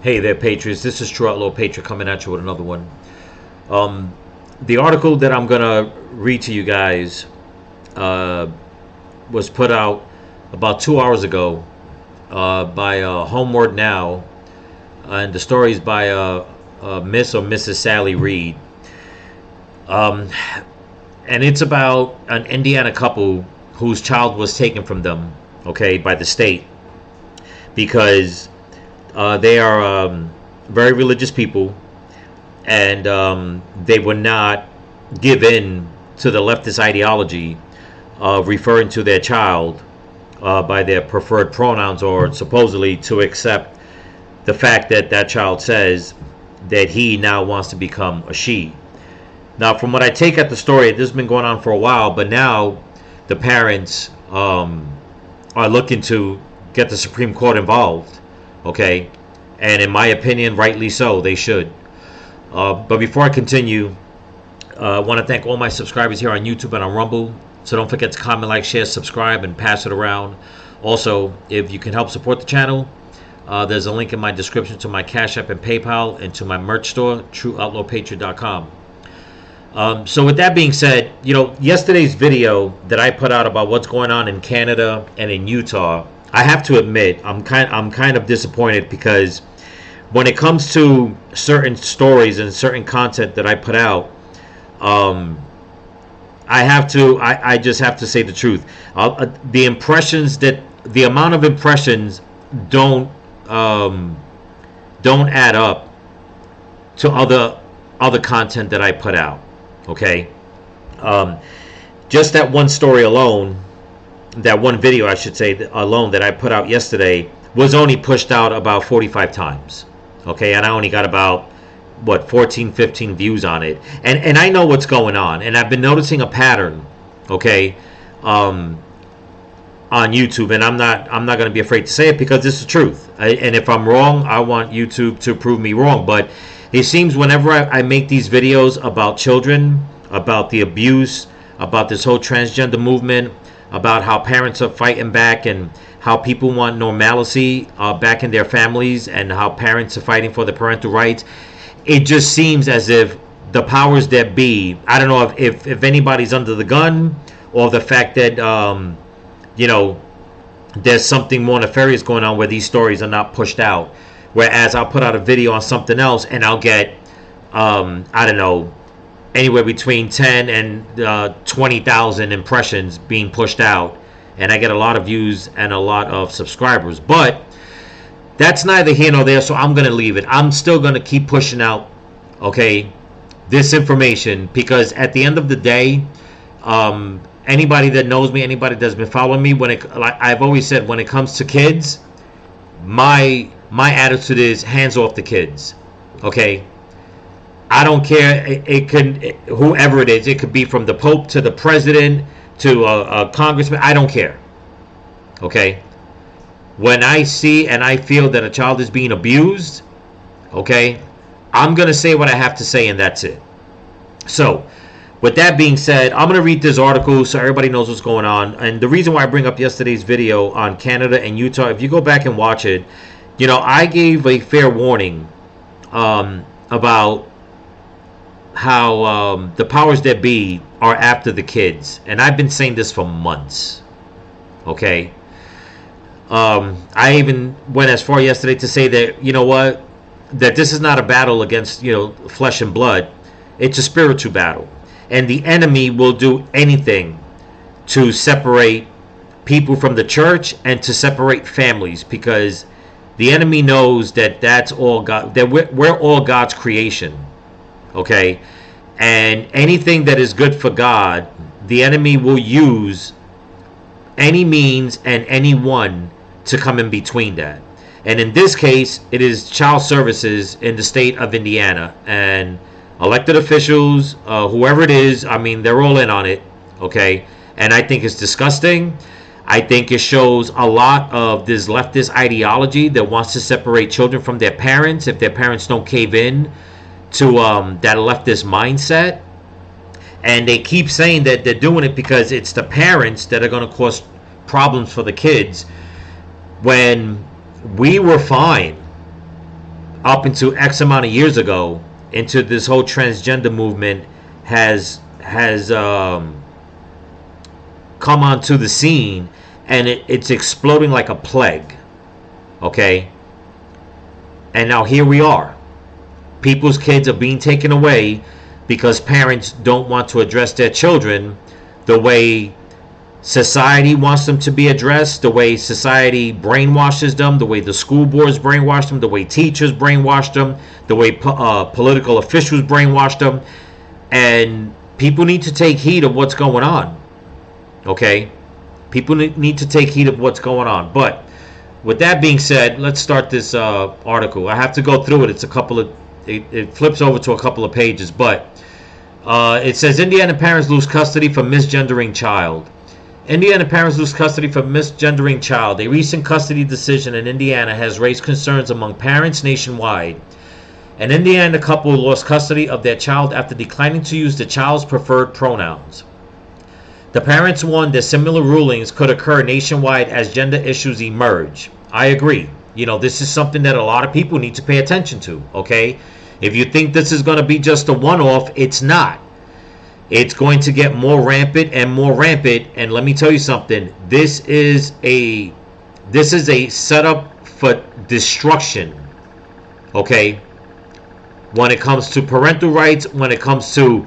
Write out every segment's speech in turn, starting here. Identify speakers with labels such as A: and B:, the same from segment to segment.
A: Hey there, Patriots. This is True Outlaw Patriot coming at you with another one. The article that I'm going to read to you guys was put out about 2 hours ago by Homeward Now, and the story is by Miss or Mrs. Sally Reed. And it's about an Indiana couple whose child was taken from them, okay, by the state, because they are very religious people, and they would not give in to the leftist ideology of referring to their child by their preferred pronouns, or supposedly to accept the fact that that child says that he now wants to become a she. Now, from what I take at the story, this has been going on for a while, but now the parents are looking to get the Supreme Court involved. Okay, and in my opinion, rightly so, they should. But before I continue, I want to thank all my subscribers here on YouTube and on Rumble. So don't forget to comment, like, share, subscribe, and pass it around. Also, if you can help support the channel, there's a link in my description to my Cash App and PayPal, and to my merch store, TrueOutlawPatriot.com. So with that being said, yesterday's video that I put out about what's going on in Canada and in Utah, I have to admit, I'm kind of disappointed, because when it comes to certain stories and certain content that I put out, I just have to say the truth. The amount of impressions don't add up to other content that I put out. Okay, just that one story alone. That one video, I should say, alone, that I put out yesterday was only pushed out about 45 times. Okay, and I only got about 14, 15 views on it. And I know what's going on, and I've been noticing a pattern, okay, on YouTube, and I'm not going to be afraid to say it, because it's the truth. And if I'm wrong, I want YouTube to prove me wrong. But it seems whenever I make these videos about children, about the abuse, about this whole transgender movement, about how parents are fighting back, and how people want normalcy back in their families, and how parents are fighting for the parental rights, it just seems as if the powers that be, I don't know if anybody's under the gun, or the fact that there's something more nefarious going on where these stories are not pushed out. Whereas I'll put out a video on something else, and I'll get I don't know, anywhere between 10 and 20,000 impressions being pushed out, and I get a lot of views and a lot of subscribers. But that's neither here nor there, so I'm going to leave it. I'm still going to keep pushing out, okay, this information, because at the end of the day, anybody that knows me, anybody that's been following me, like I've always said, when it comes to kids, my attitude is hands off the kids. Okay, I don't care. It could, whoever it is, it could be from the Pope to the president to a congressman. I don't care. Okay, when I see and I feel that a child is being abused, okay, I'm gonna say what I have to say, and that's it. So with that being said, I'm going to read this article so everybody knows what's going on. And the reason why I bring up yesterday's video on Canada and Utah, if you go back and watch it, I gave a fair warning about how the powers that be are after the kids. And I've been saying this for months. Okay. I even went as far yesterday to say that, that this is not a battle against, flesh and blood. It's a spiritual battle. And the enemy will do anything to separate people from the church and to separate families, because the enemy knows that that's all God, that we're all God's creation. Okay? And anything that is good for God, the enemy will use any means and anyone to come in between that. And in this case, it is child services in the state of Indiana, and elected officials, whoever it is, I mean, they're all in on it, okay? And I think it's disgusting. I think it shows a lot of this leftist ideology that wants to separate children from their parents if their parents don't cave in to that leftist mindset. And they keep saying that they're doing it because it's the parents that are going to cause problems for the kids, when we were fine up into X amount of years ago, into this whole transgender movement, has come onto the scene, and it's exploding like a plague. Okay, and now here we are. People's kids are being taken away because parents don't want to address their children the way society wants them to be addressed, the way society brainwashes them, the way the school boards brainwash them, the way teachers brainwash them, the way political officials brainwash them. And people need to take heed of what's going on. Okay? People need to take heed of what's going on. But with that being said, let's start this article. I have to go through it. It flips over to a couple of pages, but it says Indiana parents lose custody for misgendering child. Indiana parents lose custody for misgendering child. A recent custody decision in Indiana has raised concerns among parents nationwide. An Indiana couple lost custody of their child after declining to use the child's preferred pronouns. The parents warned that similar rulings could occur nationwide as gender issues emerge. I agree. This is something that a lot of people need to pay attention to, okay? If you think this is going to be just a one-off, it's not. It's going to get more rampant and more rampant, and let me tell you something. This is a setup for destruction, okay? When it comes to parental rights, when it comes to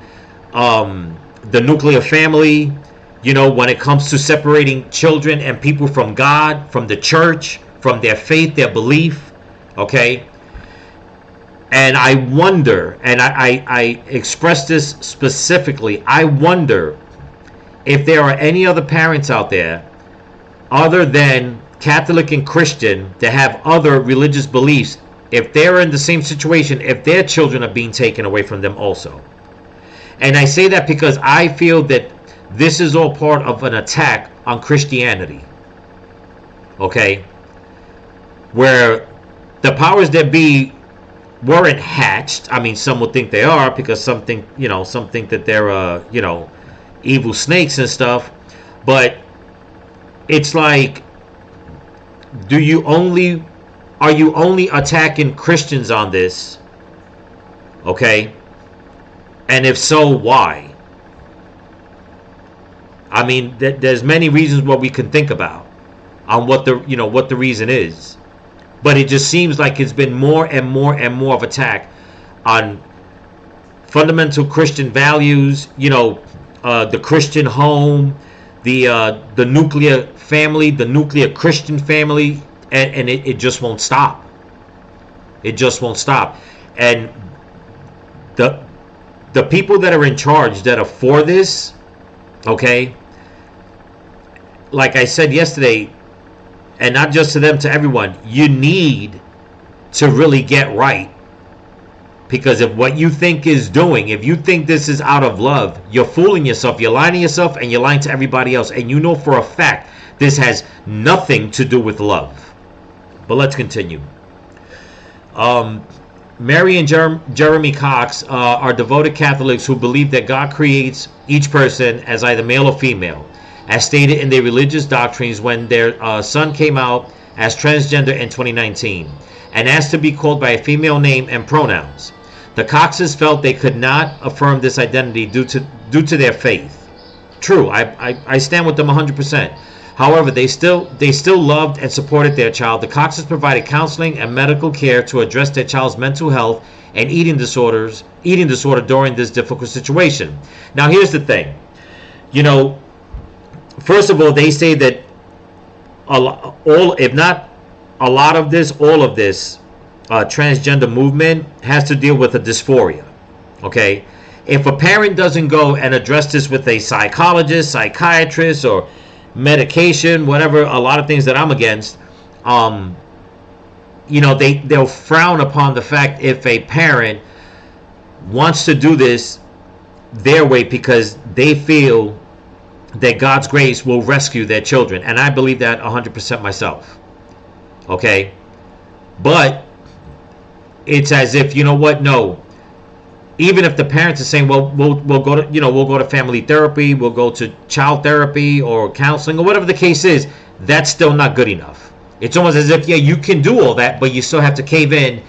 A: the nuclear family, when it comes to separating children and people from God, from the church, from their faith, their belief, okay? And I wonder, and I express this specifically, I wonder if there are any other parents out there other than Catholic and Christian that have other religious beliefs, if they're in the same situation, if their children are being taken away from them also. And I say that because I feel that this is all part of an attack on Christianity, okay? Where the powers that be weren't hatched. I mean, some would think they are, because some think that they're evil snakes and stuff. But it's like, are you only attacking Christians on this? Okay? And if so, why? I mean, there's many reasons what we can think about on what the reason is. But it just seems like it's been more and more and more of attack on fundamental Christian values, the Christian home, the nuclear family, the nuclear Christian family, and it just won't stop. It just won't stop. And the people that are in charge, that are for this, okay, like I said yesterday, and not just to them, to everyone, you need to really get right. Because if what you think is doing, if you think this is out of love, you're fooling yourself, you're lying to yourself, and you're lying to everybody else. And you know for a fact this has nothing to do with love. But let's continue. Mary and Jeremy Cox are devoted Catholics who believe that God creates each person as either male or female, as stated in their religious doctrines when their son came out as transgender in 2019 and asked to be called by a female name and pronouns. The Coxes felt they could not affirm this identity due to their faith. True, I stand with them 100%. However, they still loved and supported their child. The Coxes provided counseling and medical care to address their child's mental health and eating disorder during this difficult situation. Now, here's the thing. First of all, they say that all of this transgender movement has to deal with a dysphoria. Okay, if a parent doesn't go and address this with a psychologist, psychiatrist, or medication, whatever, a lot of things that I'm against, they'll frown upon the fact if a parent wants to do this their way, because they feel that God's grace will rescue their children. And I believe that 100% myself. Okay? But it's as if, no. Even if the parents are saying, well, we'll go to family therapy, we'll go to child therapy or counseling or whatever the case is, that's still not good enough. It's almost as if, yeah, you can do all that, but you still have to cave in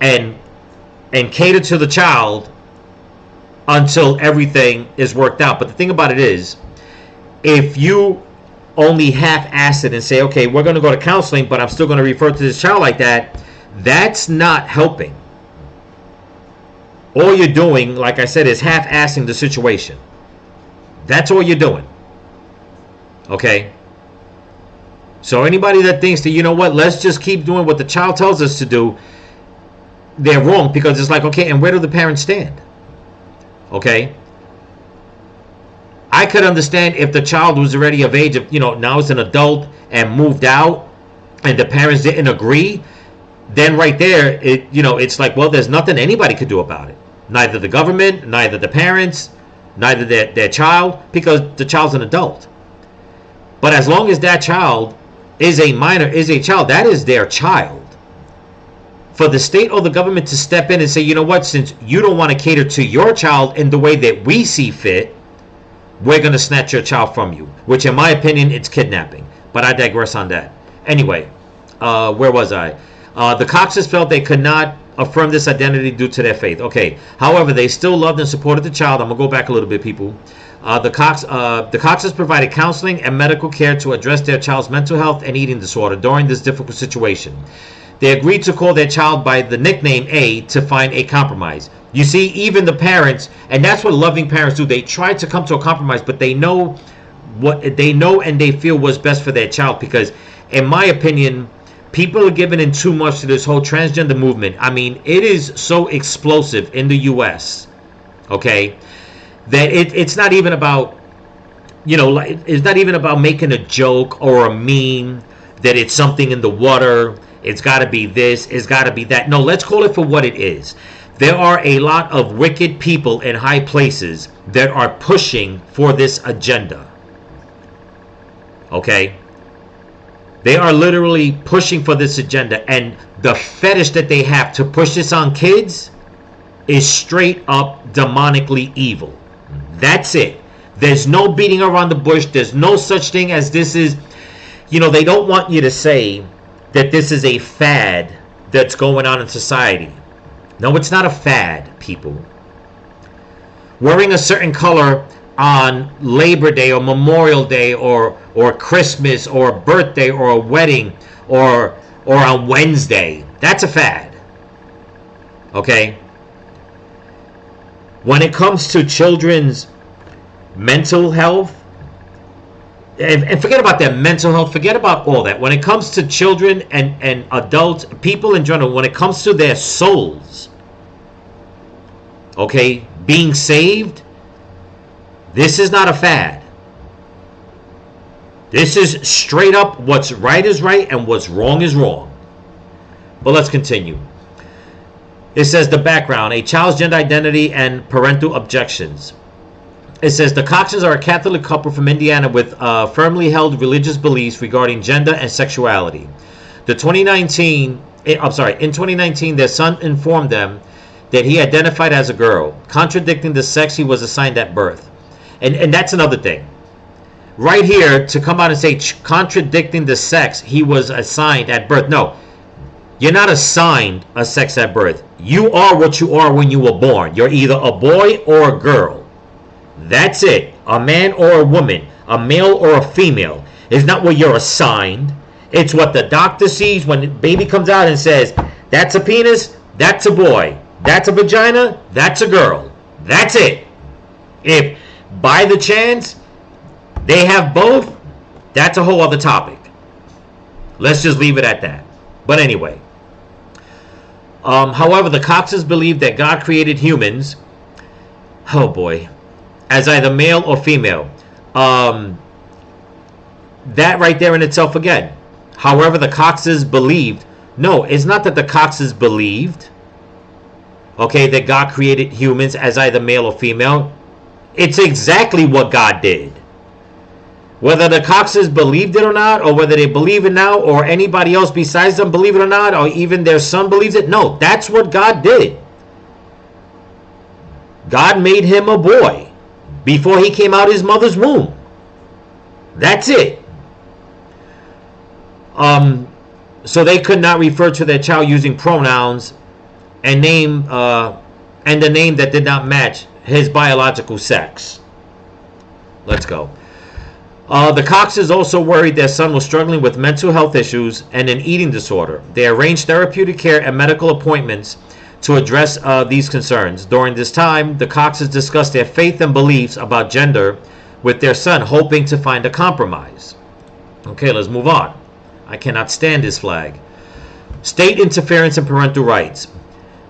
A: and cater to the child until everything is worked out. But the thing about it is, if you only half-ass it and say, okay, we're going to go to counseling, but I'm still going to refer to this child like that, that's not helping. All you're doing, like I said, is half-assing the situation. That's all you're doing. Okay? So anybody that thinks that, you know what, let's just keep doing what the child tells us to do, they're wrong, because it's like, okay, and where do the parents stand? Okay? I could understand if the child was already of age of, now it's an adult and moved out and the parents didn't agree, then right there, it's like, well, there's nothing anybody could do about it. Neither the government, neither the parents, neither their child, because the child's an adult. But as long as that child is a minor, is a child, that is their child. For the state or the government to step in and say, you know what, since you don't want to cater to your child in the way that we see fit, we're going to snatch your child from you. Which, in my opinion, it's kidnapping. But I digress on that. Anyway, where was I? The Coxes felt they could not affirm this identity due to their faith. Okay. However, they still loved and supported the child. I'm going to go back a little bit, people. The Coxes provided counseling and medical care to address their child's mental health and eating disorder during this difficult situation. They agreed to call their child by the nickname A to find a compromise. You see, even the parents, and that's what loving parents do, they try to come to a compromise, but they know what they know and they feel was best for their child, because in my opinion, people are giving in too much to this whole transgender movement. I mean, it is so explosive in the US, okay, that it's not even about, it's not even about making a joke or a meme that it's something in the water. It's got to be this, it's got to be that. No, let's call it for what it is. There are a lot of wicked people in high places that are pushing for this agenda. Okay? They are literally pushing for this agenda. And the fetish that they have to push this on kids is straight up demonically evil. That's it. There's no beating around the bush. There's no such thing as this is, they don't want you to say that this is a fad that's going on in society. No, it's not a fad, people. Wearing a certain color on Labor Day or Memorial Day or Christmas or a birthday or a wedding or on Wednesday, that's a fad. Okay? When it comes to children's mental health, and forget about their mental health, forget about all that. When it comes to children and adults, people in general, when it comes to their souls, okay, being saved, this is not a fad. This is straight up what's right is right and what's wrong is wrong. But let's continue. It says the background, a child's gender identity and parental objections. It says the Coxes are a Catholic couple from Indiana with firmly held religious beliefs regarding gender and sexuality. In 2019, their son informed them that he identified as a girl, contradicting the sex he was assigned at birth. And that's another thing. Right here, to come out and say contradicting the sex he was assigned at birth. No, you're not assigned a sex at birth. You are what you are when you were born. You're either a boy or a girl. That's it. A man or a woman, a male or a female. It's not what you're assigned. It's what the doctor sees when the baby comes out and says, that's a penis, that's a boy. That's a vagina, that's a girl. That's it. If by the chance they have both, that's a whole other topic. Let's just leave it at that. But anyway. However, the Coxes believe that God created humans, oh boy, as either male or female. That right there in itself again. However, the Coxes believed. No, it's not that the Coxes believed, okay, that God created humans as either male or female. It's exactly what God did. Whether the Coxes believed it or not, or whether they believe it now, or anybody else besides them believe it or not, or even their son believes it, no, that's what God did. God made him a boy before he came out of his mother's womb. That's it. So they could not refer to their child using pronouns and the name that did not match his biological sex. Let's go. The Coxes also worried their son was struggling with mental health issues and an eating disorder. They arranged therapeutic care and medical appointments to address these concerns. During this time, the Coxes discussed their faith and beliefs about gender with their son, hoping to find a compromise. Okay, let's move on. I cannot stand this flag. State interference in parental rights.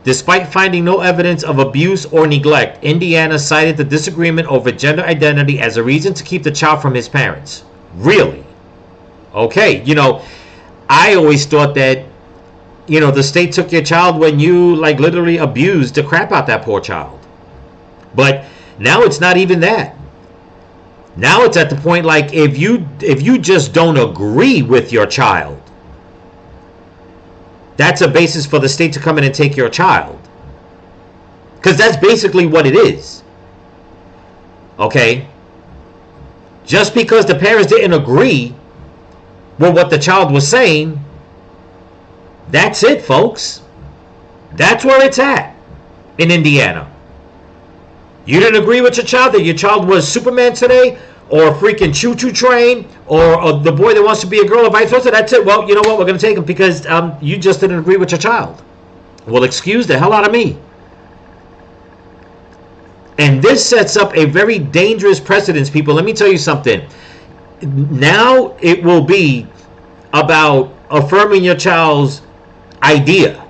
A: Despite finding no evidence of abuse or neglect, Indiana cited the disagreement over gender identity as a reason to keep the child from his parents. Really? Okay, I always thought that, the state took your child when you, literally abused the crap out that poor child. But now it's not even that. Now it's at the point, if you just don't agree with your child, that's a basis for the state to come in and take your child. Because that's basically what it is. Okay? Just because the parents didn't agree with what the child was saying, that's it, folks. That's where it's at in Indiana. You didn't agree with your child that your child was Superman today, or a freaking choo-choo train, or the boy that wants to be a girl, or vice versa. That's it. Well, you know what? We're going to take him because you just didn't agree with your child. Well, excuse the hell out of me. And this sets up a very dangerous precedence, people. Let me tell you something. Now it will be about affirming your child's idea.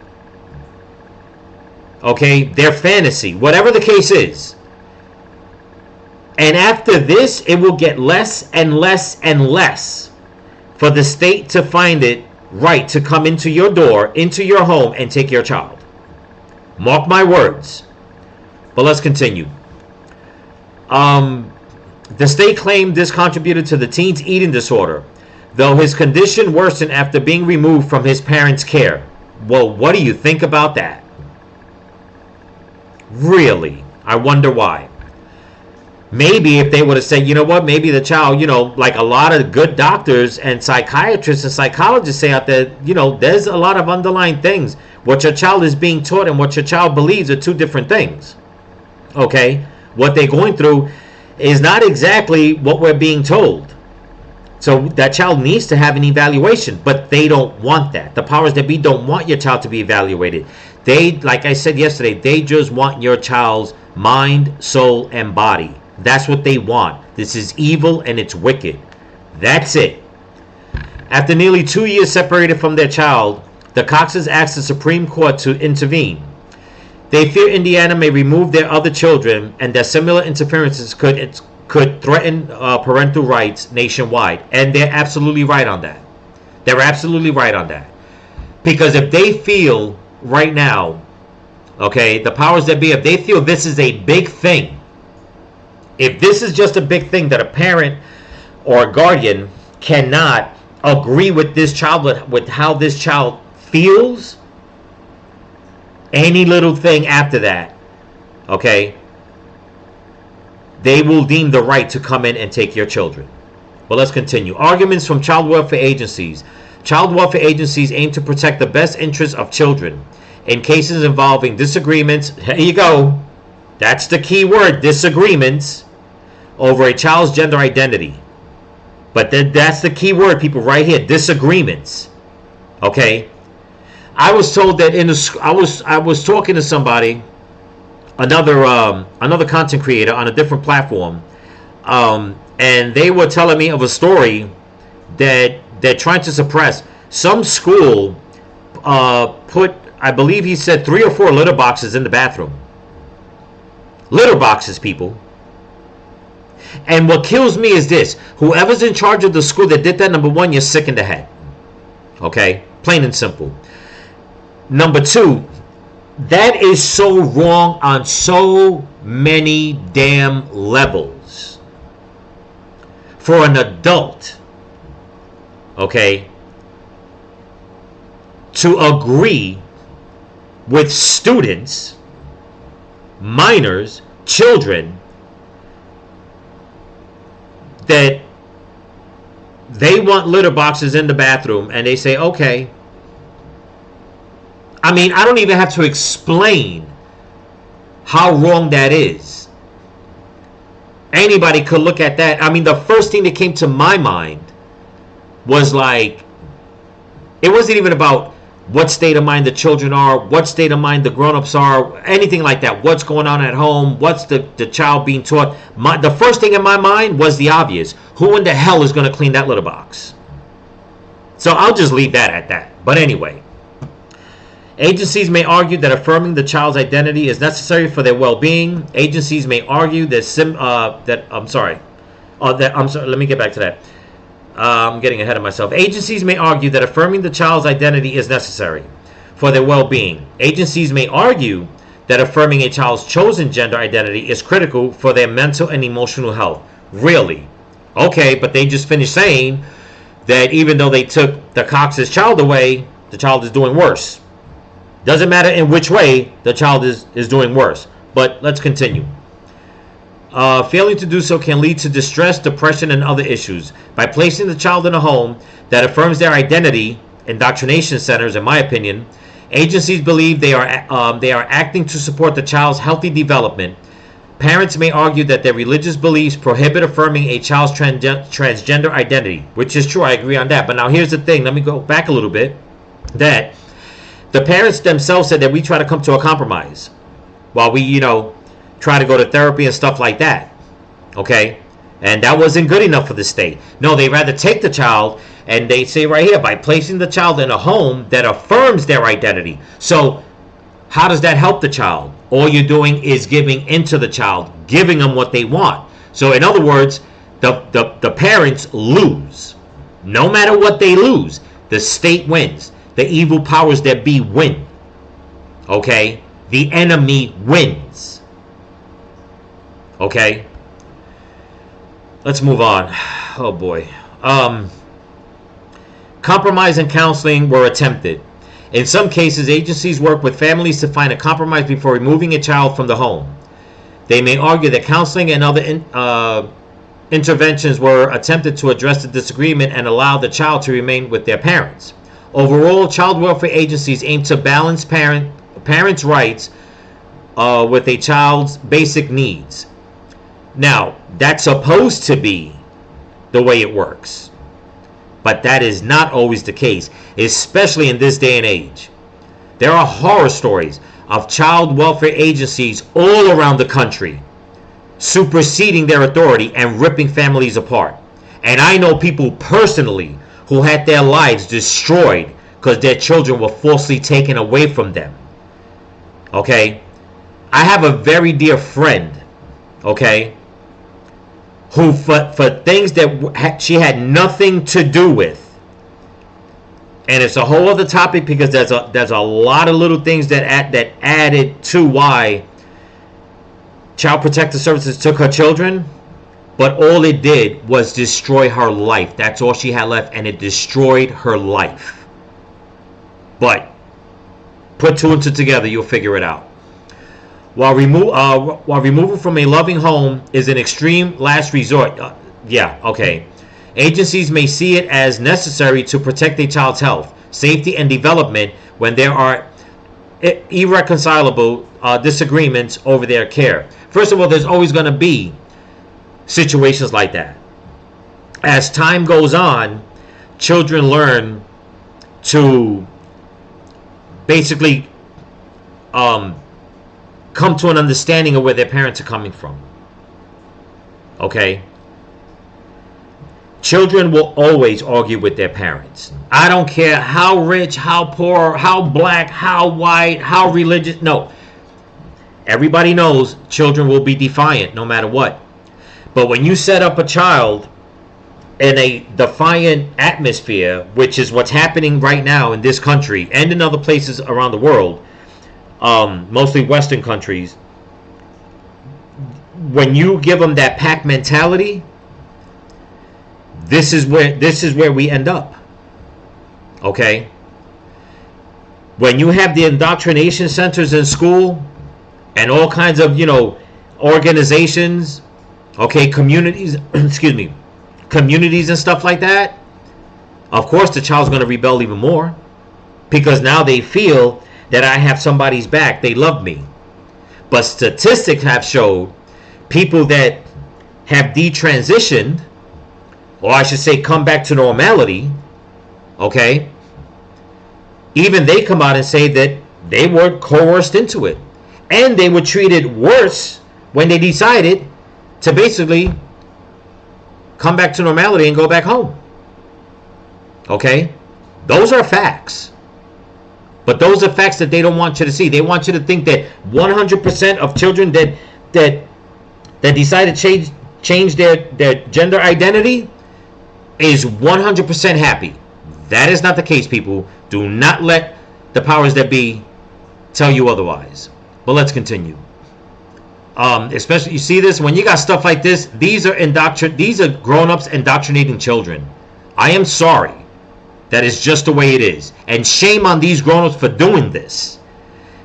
A: Okay? Their fantasy. Whatever the case is. And after this, it will get less and less and less for the state to find it right to come into your door, into your home, and take your child. Mark my words. But let's continue. The state claimed this contributed to the teen's eating disorder, though his condition worsened after being removed from his parents' care. Well, what do you think about that? Really? I wonder why. Maybe if they would have said, you know what, maybe the child, like a lot of good doctors and psychiatrists and psychologists say out there, there's a lot of underlying things. What your child is being taught and what your child believes are two different things. Okay? What they're going through is not exactly what we're being told. So that child needs to have an evaluation, but they don't want that. The powers that be don't want your child to be evaluated. They, like I said yesterday, they just want your child's mind, soul, and body. That's what they want. This is evil and it's wicked. That's it. After nearly 2 years separated from their child, the Coxes asked the Supreme Court to intervene. They fear Indiana may remove their other children and that similar interferences could threaten parental rights nationwide. And they're absolutely right on that. They're absolutely right on that. Because if they feel right now, okay, the powers that be, if they feel this is a big thing, if this is just a big thing that a parent or a guardian cannot agree with this child, with how this child feels, any little thing after that, okay, they will deem the right to come in and take your children. Well, let's continue. Arguments from child welfare agencies. Child welfare agencies aim to protect the best interests of children. In cases involving disagreements, here you go, that's the key word, disagreements, over a child's gender identity. But that's the key word, people, right here, disagreements. Okay? I was told that I was talking to somebody, another content creator on a different platform, and they were telling me of a story that they're trying to suppress. Some school put, I believe he said, 3 or 4 litter boxes in the bathroom. Litter boxes, people. And what kills me is this. Whoever's in charge of the school that did that, number one, you're sick in the head. Okay? Plain and simple. Number two, that is so wrong on so many damn levels. For an adult, okay, to agree with students, minors, children, that they want litter boxes in the bathroom, and they say, okay, I mean, I don't even have to explain how wrong that is. Anybody could look at that. I mean, the first thing that came to my mind was like, it wasn't even about what state of mind the children are, what state of mind the grown-ups are, anything like that. What's going on at home? What's the child being taught? The first thing in my mind was the obvious. Who in the hell is going to clean that litter box? So I'll just leave that at that. But anyway, agencies may argue that affirming the child's identity is necessary for their well-being. Agencies may argue that let me get back to that. I'm getting ahead of myself. Agencies may argue that affirming the child's identity is necessary for their well-being. Agencies may argue that affirming a child's chosen gender identity is critical for their mental and emotional health. Really? Okay, but they just finished saying that even though they took the Cox's child away, the child is doing worse. Doesn't matter in which way, the child is doing worse. But let's continue. Failing to do so can lead to distress, depression, and other issues. By placing the child in a home that affirms their identity, indoctrination centers, in my opinion, agencies believe they are acting to support the child's healthy development. Parents may argue that their religious beliefs prohibit affirming a child's transgender identity, which is true. I agree on that. But now here's the thing. Let me go back a little bit. That the parents themselves said that we try to come to a compromise while we, try to go to therapy and stuff like that. Okay? And that wasn't good enough for the state. No, they rather take the child, and they say right here, by placing the child in a home that affirms their identity. So how does that help the child? All you're doing is giving into the child, giving them what they want. So in other words, the parents lose. No matter what they lose, the state wins. The evil powers that be win. Okay? The enemy wins. Okay? Let's move on. Oh boy. Compromise and counseling were attempted. In some cases, agencies work with families to find a compromise before removing a child from the home. They may argue that counseling and other interventions were attempted to address the disagreement and allow the child to remain with their parents. Overall, child welfare agencies aim to balance parents' rights with a child's basic needs. Now, that's supposed to be the way it works. But that is not always the case, especially in this day and age. There are horror stories of child welfare agencies all around the country superseding their authority and ripping families apart. And I know people personally who had their lives destroyed because their children were falsely taken away from them. Okay? I have a very dear friend, okay, who for things that she had nothing to do with, and it's a whole other topic because there's a lot of little things that added to why Child Protective Services took her children, but all it did was destroy her life. That's all she had left, and it destroyed her life. But put two and two together, you'll figure it out. While removal from a loving home is an extreme last resort, agencies may see it as necessary to protect a child's health, safety, and development when there are irreconcilable disagreements over their care. First of all, there's always going to be situations like that. As time goes on, children learn to basically come to an understanding of where their parents are coming from. Okay? Children will always argue with their parents. I don't care how rich, how poor, how black, how white, how religious. No. Everybody knows children will be defiant no matter what. But when you set up a child in a defiant atmosphere, which is what's happening right now in this country and in other places around the world, mostly Western countries, when you give them that pack mentality, this is where we end up. Okay? When you have the indoctrination centers in school and all kinds of, organizations, okay, communities, communities and stuff like that, of course the child's going to rebel even more, because now they feel that I have somebody's back. They love me. But statistics have showed people that have detransitioned, or I should say come back to normality, okay, even they come out and say that they were coerced into it. And they were treated worse when they decided to basically come back to normality and go back home. Okay? Those are facts. But those are facts that they don't want you to see. They want you to think that 100% of children that decide to change their gender identity is 100% happy. That is not the case, people. Do not let the powers that be tell you otherwise. But let's continue. Especially, you see this when you got stuff like this. These are grown-ups indoctrinating children. I am sorry. That is just the way it is. And shame on these grown-ups for doing this.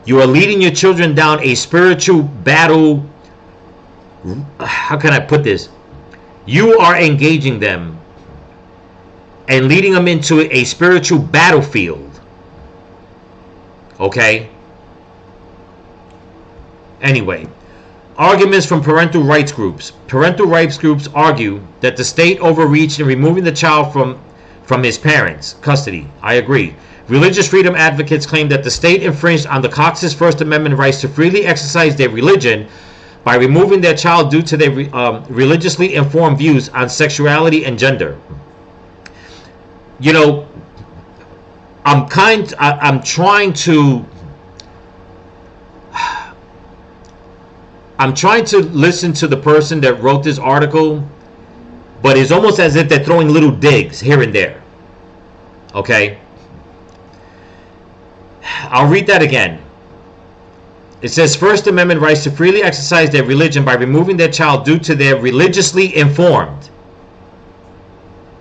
A: You are leading your children down a spiritual battle. How can I put this? You are engaging them and leading them into a spiritual battlefield. Okay? Anyway, arguments from parental rights groups. Parental rights groups argue that the state overreached in removing the child from his parents' custody. I agree. Religious freedom advocates claim that the state infringed on the Cox's First Amendment rights to freely exercise their religion by removing their child due to their religiously informed views on sexuality and gender. You know, I'm trying to listen to the person that wrote this article, but it's almost as if they're throwing little digs here and there. Okay? I'll read that again. It says First Amendment rights to freely exercise their religion by removing their child due to their religiously informed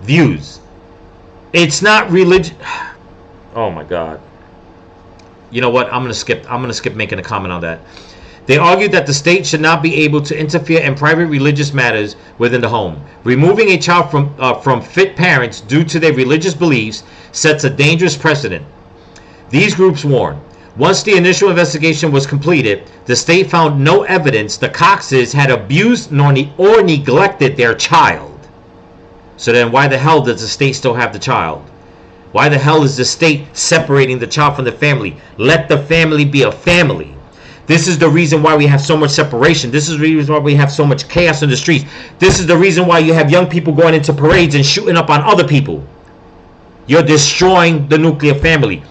A: views. It's not religion. Oh my God. You know what? I'm gonna skip making a comment on that. They argued that the state should not be able to interfere in private religious matters within the home. Removing a child from fit parents due to their religious beliefs sets a dangerous precedent. These groups warn, once the initial investigation was completed, the state found no evidence the Coxes had abused or neglected their child. So then why the hell does the state still have the child? Why the hell is the state separating the child from the family? Let the family be a family. This is the reason why we have so much separation. This is the reason why we have so much chaos in the streets. This is the reason why you have young people going into parades and shooting up on other people. You're destroying the nuclear family.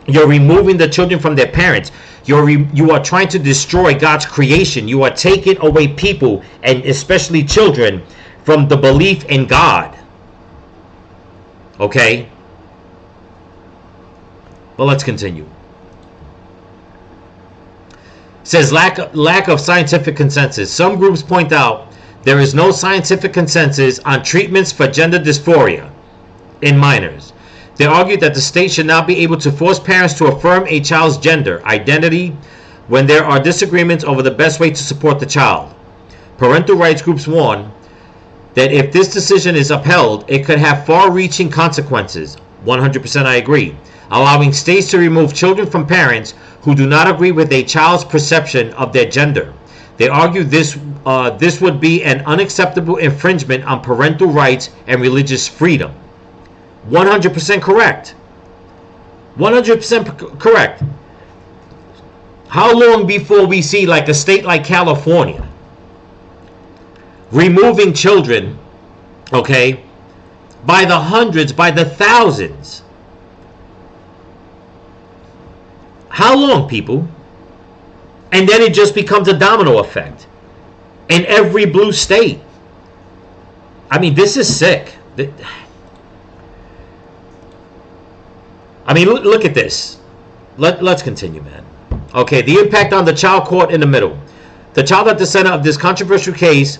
A: You're removing the children from their parents. You are trying to destroy God's creation. You are taking away people, and especially children, from the belief in God. Okay? Well, let's continue. It says lack of scientific consensus. Some groups point out there is no scientific consensus on treatments for gender dysphoria in minors. They argue that the state should not be able to force parents to affirm a child's gender identity when there are disagreements over the best way to support the child. Parental rights groups warn that if this decision is upheld, it could have far-reaching consequences. 100% I agree. Allowing states to remove children from parents who do not agree with a child's perception of their gender. They argue this would be an unacceptable infringement on parental rights and religious freedom. 100% correct. 100% correct. How long before we see like a state like California removing children, okay, by the hundreds, by the thousands? How long, people? And then it just becomes a domino effect in every blue state. I mean, this is sick. I mean, look at this. Let's continue, man. Okay, the impact on the child caught in the middle. The child at the center of this controversial case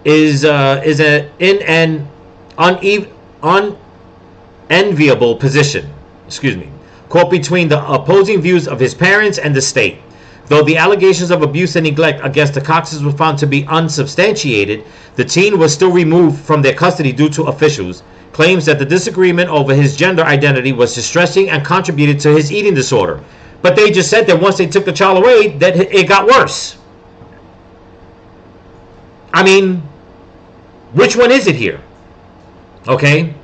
A: is in an unenviable position. Excuse me. Caught between the opposing views of his parents and the state. Though the allegations of abuse and neglect against the Coxes were found to be unsubstantiated, the teen was still removed from their custody due to officials' claims that the disagreement over his gender identity was distressing and contributed to his eating disorder. But they just said that once they took the child away, that it got worse. I mean, which one is it here? Okay.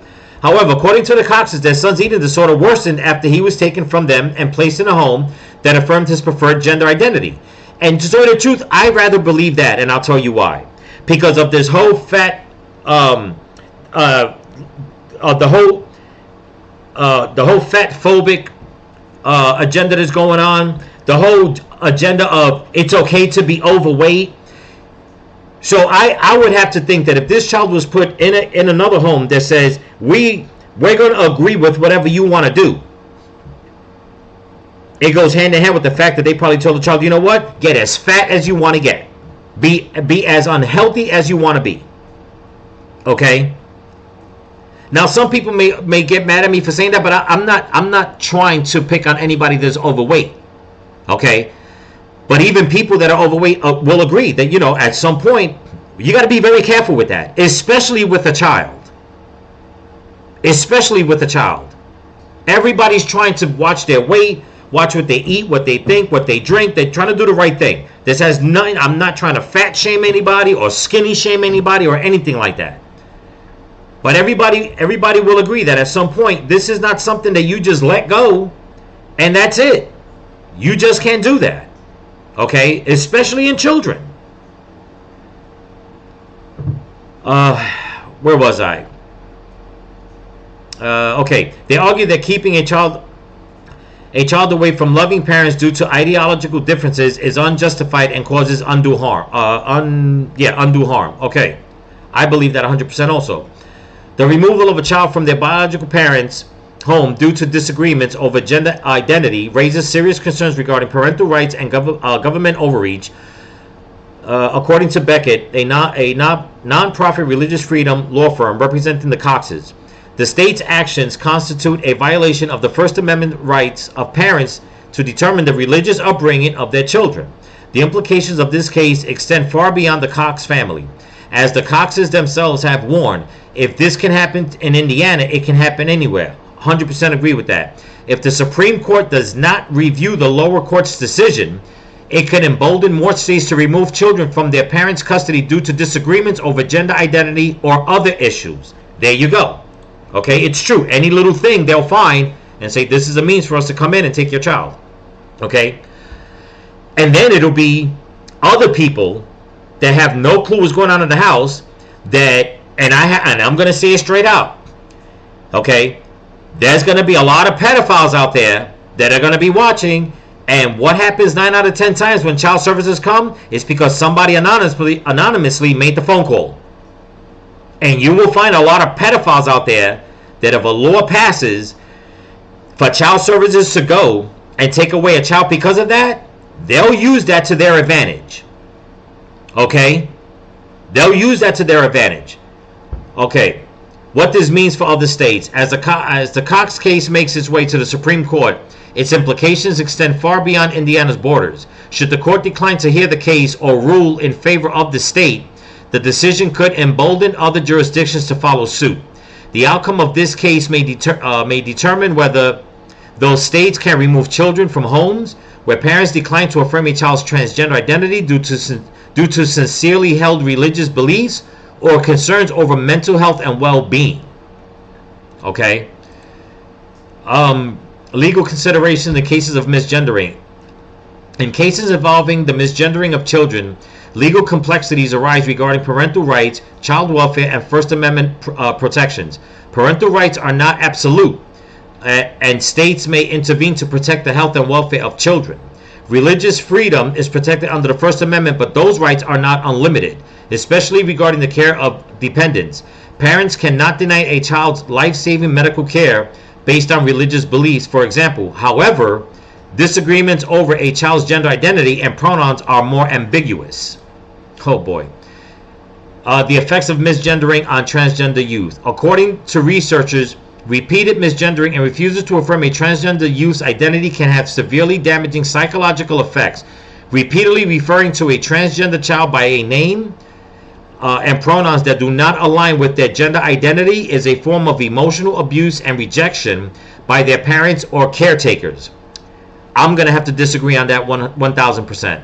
A: However, according to the Coxes, their son's eating disorder worsened after he was taken from them and placed in a home that affirmed his preferred gender identity. And to tell you the truth, I rather believe that, and I'll tell you why. Because of this whole fat, the whole fat phobic agenda that's going on, the whole agenda of it's okay to be overweight. So I would have to think that if this child was put in another home that says we're going to agree with whatever you want to do, it goes hand in hand with the fact that they probably told the child, you know what, get as fat as you want to get, be as unhealthy as you want to be. Okay. Now some people may get mad at me for saying that, but I'm not trying to pick on anybody that's overweight. Okay. But even people that are overweight will agree that, you know, at some point, you got to be very careful with that, especially with a child. Especially with a child. Everybody's trying to watch their weight, watch what they eat, what they think, what they drink. They're trying to do the right thing. This has nothing, I'm not trying to fat shame anybody or skinny shame anybody or anything like that. But everybody will agree that at some point, this is not something that you just let go and that's it. You just can't do that. Okay, especially in children. Where was I? Okay, they argue that keeping a child away from loving parents due to ideological differences is unjustified and causes undue harm. Undue harm. Okay, I believe that 100% also. The removal of a child from their biological parents' home due to disagreements over gender identity raises serious concerns regarding parental rights and government overreach. According to Beckett, a non-profit religious freedom law firm representing the Coxes, the state's actions constitute a violation of the First Amendment rights of parents to determine the religious upbringing of their children. The implications of this case extend far beyond the Cox family. As the Coxes themselves have warned, if this can happen in Indiana, it can happen anywhere. 100% agree with that. If the Supreme Court does not review the lower court's decision, it could embolden more states to remove children from their parents' custody due to disagreements over gender identity or other issues. There you go. Okay, it's true. Any little thing they'll find and say, this is a means for us to come in and take your child. Okay? And then it'll be other people that have no clue what's going on in the house that, and I'm going to say it straight out. Okay? There's going to be a lot of pedophiles out there that are going to be watching, and what happens 9 out of 10 times when child services come is because somebody anonymously made the phone call. And you will find a lot of pedophiles out there that if a law passes for child services to go and take away a child because of that, they'll use that to their advantage. Okay? They'll use that to their advantage. Okay. What this means for other states. As the Cox case makes its way to the Supreme Court, its implications extend far beyond Indiana's borders. Should the court decline to hear the case or rule in favor of the state, the decision could embolden other jurisdictions to follow suit. The outcome of this case may determine whether those states can remove children from homes where parents decline to affirm a child's transgender identity due to sincerely held religious beliefs or concerns over mental health and well-being. Okay. Legal consideration in cases of misgendering. In cases involving the misgendering of children, legal complexities arise regarding parental rights, child welfare, and First Amendment protections. Parental rights are not absolute, and states may intervene to protect the health and welfare of children. Religious freedom is protected under the First Amendment, but those rights are not unlimited, especially regarding the care of dependents. Parents cannot deny a child's life-saving medical care based on religious beliefs, for example. However, disagreements over a child's gender identity and pronouns are more ambiguous. Oh boy. The effects of misgendering on transgender youth. According to researchers, repeated misgendering and refusal to affirm a transgender youth's identity can have severely damaging psychological effects. Repeatedly referring to a transgender child by a name and pronouns that do not align with their gender identity is a form of emotional abuse and rejection by their parents or caretakers. I'm going to have to disagree on that 1,000%.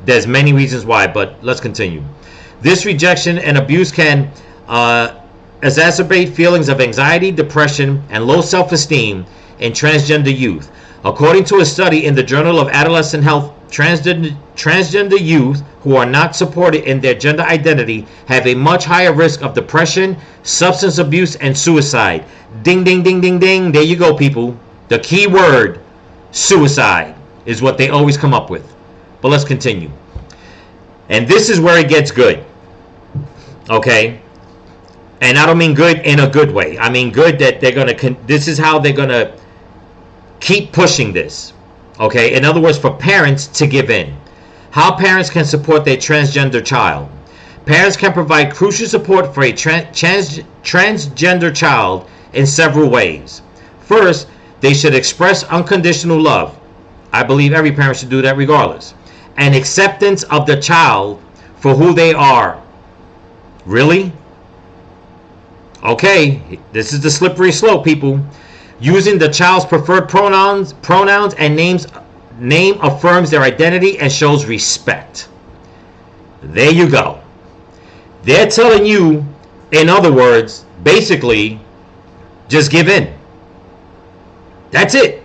A: There's many reasons why, but let's continue. This rejection and abuse can exacerbate feelings of anxiety, depression, and low self-esteem in transgender youth. According to a study in the Journal of Adolescent Health, transgender youth who are not supported in their gender identity have a much higher risk of depression, substance abuse, and suicide. Ding, ding, ding, ding, ding. There you go, people. The key word, suicide, is what they always come up with. But let's continue. And this is where it gets good. Okay? And I don't mean good in a good way. I mean good that they're going to, this is how they're going to keep pushing this. Okay? In other words, for parents to give in. How parents can support their transgender child. Parents can provide crucial support for a transgender child in several ways. First, they should express unconditional love. I believe every parent should do that regardless. And acceptance of the child for who they are. Really? Okay, this is the slippery slope, people. Using the child's preferred pronouns and name affirms their identity and shows respect. There you go. They're telling you, in other words, basically, just give in. That's it.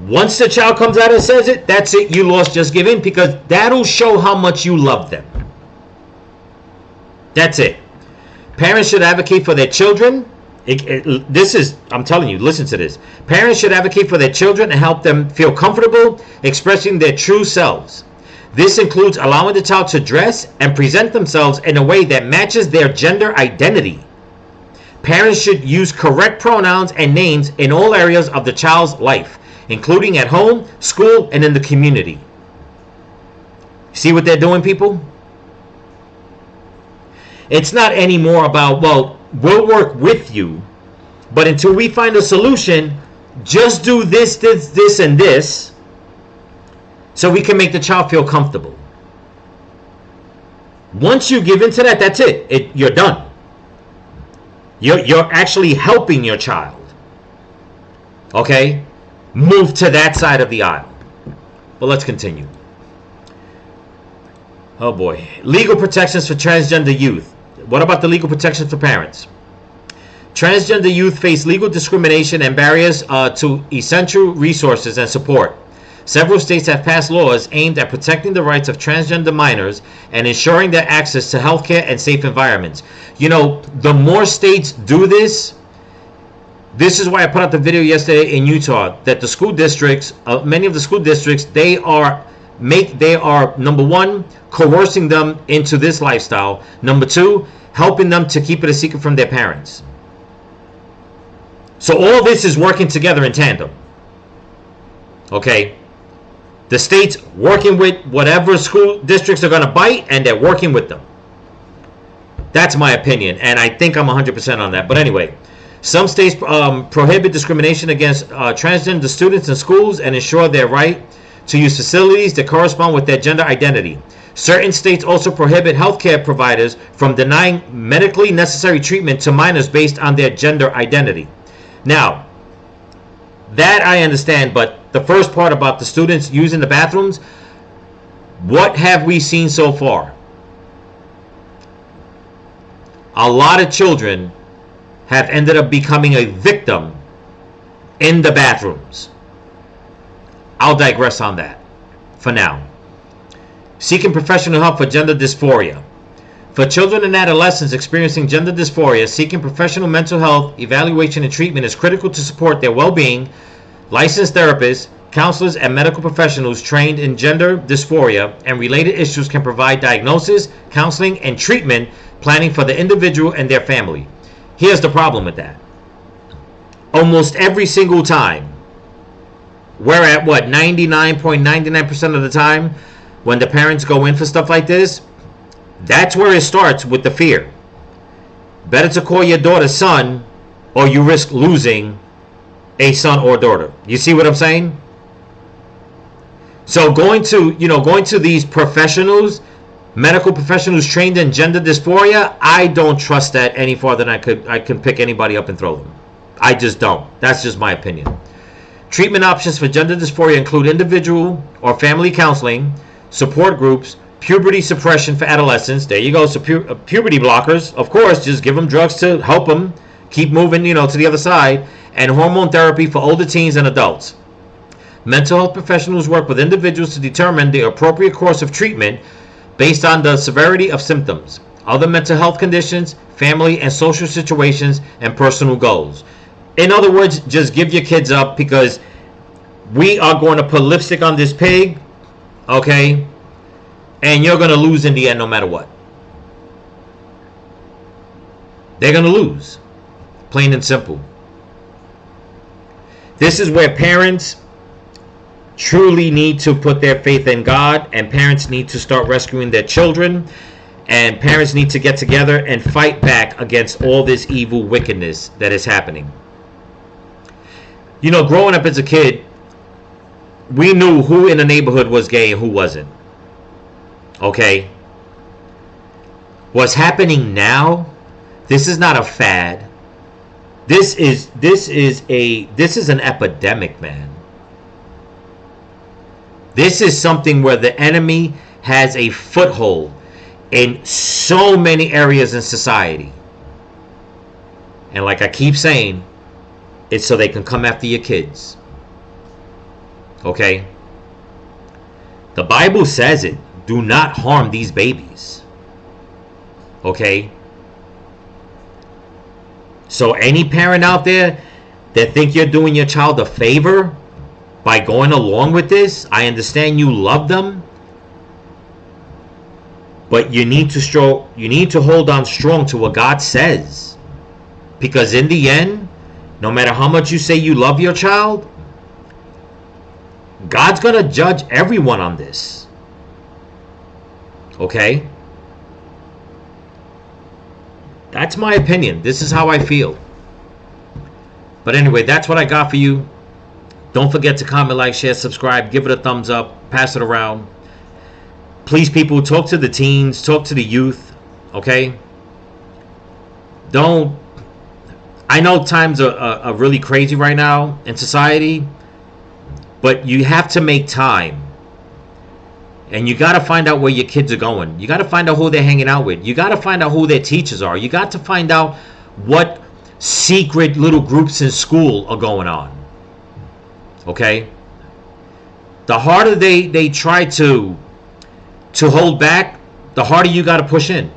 A: Once the child comes out and says it, that's it. You lost. Just give in, because that'll show how much you love them. That's it. Parents should advocate for their children. This is, I'm telling you, listen to this. Parents should advocate for their children and help them feel comfortable expressing their true selves. This includes allowing the child to dress and present themselves in a way that matches their gender identity. Parents should use correct pronouns and names in all areas of the child's life, including at home, school, and in the community. See what they're doing, people? It's not anymore about, well, we'll work with you, but until we find a solution, just do this, this, this, and this, so we can make the child feel comfortable. Once you give into that, that's it. You're done. You're actually helping your child. Okay? Move to that side of the aisle. But let's continue. Oh boy. Legal protections for transgender youth. What about the legal protections for parents? Transgender youth face legal discrimination and barriers to essential resources and support. Several states have passed laws aimed at protecting the rights of transgender minors and ensuring their access to healthcare and safe environments. You know, the more states do this, this is why I put out the video yesterday in Utah, that the school districts, many of the school districts, they are, number one, coercing them into this lifestyle. Number two, helping them to keep it a secret from their parents. So all this is working together in tandem. Okay? The state's working with whatever school districts are going to bite, and they're working with them. That's my opinion, and I think I'm 100% on that. But anyway, some states prohibit discrimination against transgender students in schools and ensure their right to use facilities that correspond with their gender identity. Certain states also prohibit healthcare providers from denying medically necessary treatment to minors based on their gender identity. Now, that I understand, but the first part about the students using the bathrooms, what have we seen so far? A lot of children have ended up becoming a victim in the bathrooms. I'll digress on that for now. Seeking professional help for gender dysphoria. For children and adolescents experiencing gender dysphoria, seeking professional mental health evaluation and treatment is critical to support their well-being. Licensed therapists, counselors, and medical professionals trained in gender dysphoria and related issues can provide diagnosis, counseling, and treatment planning for the individual and their family. Here's the problem with that. Almost every single time, we're at what, 99.99% of the time, when the parents go in for stuff like this, that's where it starts with the fear. Better to call your daughter son, or you risk losing a son or daughter. You see what I'm saying? So going to these professionals, medical professionals trained in gender dysphoria, I don't trust that any farther than I can pick anybody up and throw them. I just don't. That's just my opinion. Treatment options for gender dysphoria include individual or family counseling, support groups, puberty suppression for adolescents. There you go. So puberty blockers, of course, just give them drugs to help them keep moving, to the other side, and hormone therapy for older teens and adults. Mental health professionals work with individuals to determine the appropriate course of treatment based on the severity of symptoms, other mental health conditions, family and social situations, and personal goals. In other words, just give your kids up, because we are going to put lipstick on this pig, okay? And you're going to lose in the end no matter what. They're going to lose. Plain and simple. This is where parents truly need to put their faith in God, and parents need to start rescuing their children, and parents need to get together and fight back against all this evil wickedness that is happening. Growing up as a kid, we knew who in the neighborhood was gay and who wasn't. Okay? What's happening now, this is not a fad. This is an epidemic, man. This is something where the enemy has a foothold in so many areas in society. And like I keep saying, it's so they can come after your kids. Okay? The Bible says it. Do not harm these babies. Okay? So any parent out there that think you're doing your child a favor by going along with this, I understand you love them, but you need to hold on strong to what God says, because in the end, no matter how much you say you love your child, God's gonna judge everyone on this. Okay? That's my opinion. This is how I feel. But anyway, that's what I got for you. Don't forget to comment, like, share, subscribe, give it a thumbs up, pass it around. Please, people, talk to the teens, talk to the youth, okay? I know times are really crazy right now in society, but you have to make time. And you got to find out where your kids are going. You got to find out who they're hanging out with. You got to find out who their teachers are. You got to find out what secret little groups in school are going on. Okay? The harder they try to hold back, the harder you got to push in.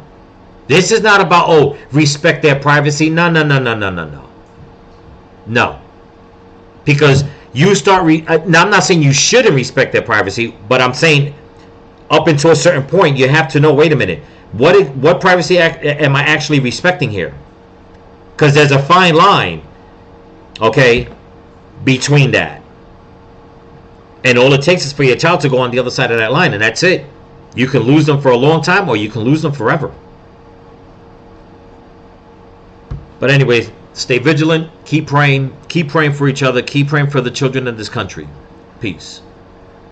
A: This is not about, respect their privacy. No. No. Because you start... now, I'm not saying you shouldn't respect their privacy, but I'm saying up until a certain point, you have to know, wait a minute, what privacy am I actually respecting here? Because there's a fine line, okay, between that. And all it takes is for your child to go on the other side of that line, and that's it. You can lose them for a long time, or you can lose them forever. But anyways, stay vigilant, keep praying for each other, keep praying for the children in this country. Peace.